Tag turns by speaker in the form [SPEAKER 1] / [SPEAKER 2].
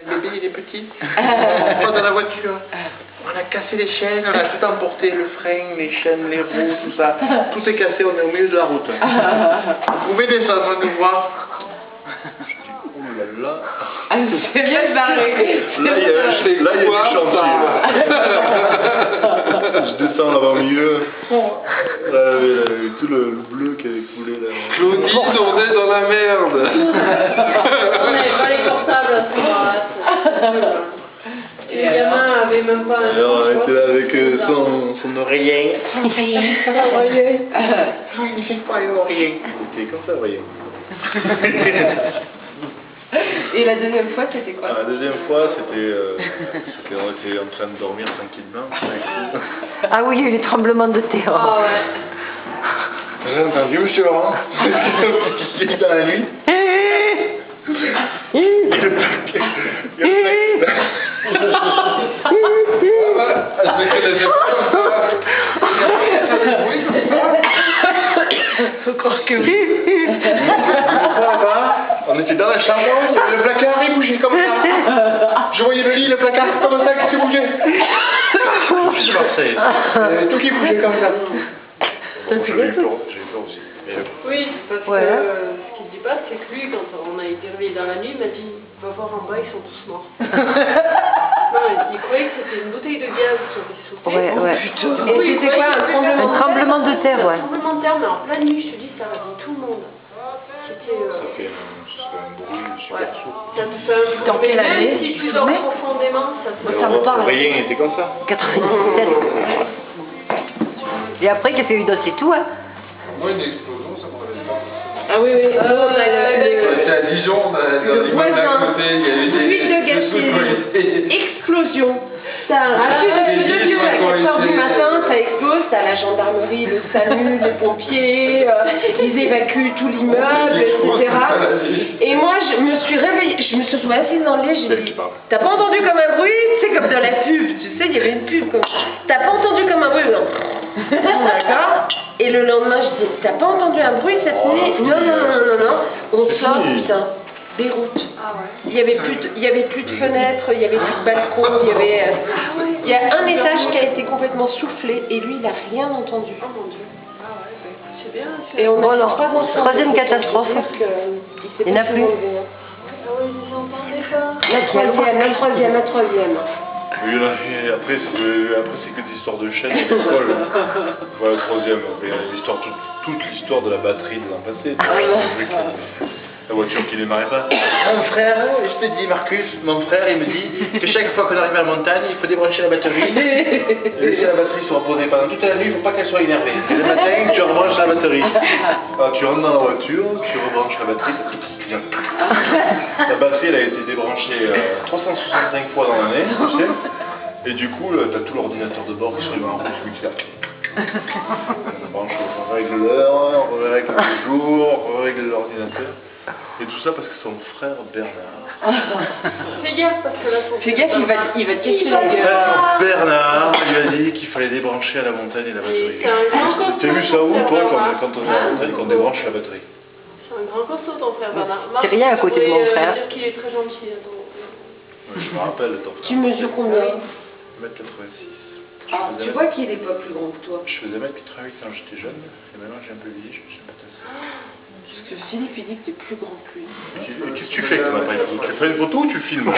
[SPEAKER 1] Le bébé il est petit, on dans la voiture, on a cassé les chaînes, on a tout emporté, le frein, les chaînes, les roues, tout ça, tout est cassé, on est au milieu de la route. Vous pouvez descendre nous voir. Oh là là.
[SPEAKER 2] Ah, c'est bien barré.
[SPEAKER 3] Là il y a du chantier. Je descends là-bas au milieu. Là, tout le bleu qui avait coulé là.
[SPEAKER 1] Claudie, on est dans la merde.
[SPEAKER 2] On n'avait pas les portables à ce moment-là. Et le gamin avait même pas un.
[SPEAKER 3] Alors on était là avec son oreiller.
[SPEAKER 2] Oreiller.
[SPEAKER 1] Il fait pas l'oreiller.
[SPEAKER 3] Il était comme ça, voyez.
[SPEAKER 2] Et la deuxième fois, c'était quoi?
[SPEAKER 3] La deuxième fois, c'était on était en train de dormir tranquillement.
[SPEAKER 4] Ah oui, il y a eu les tremblements de terre.
[SPEAKER 2] Ah ouais.
[SPEAKER 3] J'ai entendu monsieur Laurent. Qui est dans la nuit.
[SPEAKER 1] Faut croire que oui. On était dans la chambre, le placard il bougeait comme ça. Je voyais le lit, le placard comme ça qui bougeait.
[SPEAKER 3] Je suis Marseille.
[SPEAKER 1] Tout qui bougeait comme ça.
[SPEAKER 3] J'ai eu peur aussi.
[SPEAKER 2] Oui, parce que ce qu'il dit pas, c'est que lui, quand on a été réveillé dans la nuit, il m'a dit va voir en bas, ils sont tous morts. Non, il croyait que c'était une bouteille de gaz qui avait sauté.
[SPEAKER 4] Ouais.
[SPEAKER 2] Et c'était quoi, un
[SPEAKER 4] tremblement de terre, ouais.
[SPEAKER 2] Un tremblement de terre, mais en pleine nuit, je te dis, ça réveille tout le monde. C'était.
[SPEAKER 3] Ça fait un bruit super sourd.
[SPEAKER 2] Ça te fait un
[SPEAKER 4] Dans
[SPEAKER 2] bruit,
[SPEAKER 4] quelle
[SPEAKER 2] même
[SPEAKER 4] année?
[SPEAKER 2] si tu dors profondément, ça te fait
[SPEAKER 4] Ça me parle.
[SPEAKER 3] Rien était comme ça.
[SPEAKER 4] 97. Et après, qu'est-ce qu'il y a eu d'autre? C'est tout, hein?
[SPEAKER 1] Moi, une explosion, ça m'aurait pas.
[SPEAKER 2] Ah oui, oui.
[SPEAKER 1] C'est à Dijon, on a dans l'immeuble d'à côté, il y a eu des.
[SPEAKER 2] Huile de gaspille. Explosion. T'as un rayon de vieux à 4h du matin, ça explose, t'as la gendarmerie, le SAMU, les pompiers, ils évacuent tout l'immeuble, etc. Et moi, je me suis réveillée, je me suis retrouvée assise dans le lit, j'ai dit, t'as pas entendu comme un bruit? C'est comme dans la pub, tu sais, il y avait une pub comme ça. T'as pas entendu comme un bruit? Non. D'accord? Et le lendemain, je dis, t'as pas entendu un bruit cette nuit? Non. On sort, putain. Beyrouth. Il y avait plus de fenêtres, il y avait plus de balcon, il y a un étage qui a été complètement soufflé et lui il n'a rien entendu. Oh mon Dieu. Ah ouais, c'est bien. Et on a trois enfants.
[SPEAKER 4] Troisième catastrophe. Il n'y en a plus.
[SPEAKER 2] Ah oui, ils entendaient pas. La troisième.
[SPEAKER 3] Oui, là, et après c'est que des histoires de chaînes et de folle. Voilà, le troisième. Toute l'histoire de la batterie de l'an passé. La voiture qui démarrait pas.
[SPEAKER 1] Mon frère, je te dis Marcus, mon frère il me dit que chaque fois qu'on arrive à la montagne, il faut débrancher la batterie et laisser la batterie se reposer pendant toute la nuit, il ne faut pas qu'elle soit énervée. Et le matin, tu rebranches la batterie.
[SPEAKER 3] Alors, tu rentres dans la voiture, tu rebranches la batterie, la batterie elle a été débranchée 365 fois dans l'année, tu sais. Et du coup, tu as tout l'ordinateur de bord qui se règle en rouge, on branche, on règle l'heure, on règle le jour, on règle l'ordinateur. Et tout ça parce que son frère Bernard.
[SPEAKER 2] Fais gaffe parce que là,
[SPEAKER 4] Fais gaffe, il va te casser la
[SPEAKER 3] Son
[SPEAKER 4] gueule.
[SPEAKER 3] frère Bernard lui a dit qu'il fallait débrancher à la montagne et la batterie. T'as vu ça où toi quand on est à la montagne, qu'on débranche la batterie?
[SPEAKER 2] C'est un grand costaud ton frère Bernard.
[SPEAKER 4] C'est rien à côté de mon frère.
[SPEAKER 2] Dire qu'il est très gentil.
[SPEAKER 3] Je me rappelle ton frère.
[SPEAKER 2] Tu mesures combien?
[SPEAKER 3] 1m86.
[SPEAKER 2] Ah, tu vois qu'il est pas plus grand que toi.
[SPEAKER 3] Je faisais 1m88 quand j'étais jeune, et maintenant j'ai un peu vieilli, je me suis pas tassé.
[SPEAKER 2] Parce que Philippe il dit que t'es plus grand que lui.
[SPEAKER 3] Qu'est-ce que tu fais avec ton appareil photo? Tu fais une photo ou tu filmes?
[SPEAKER 2] Ben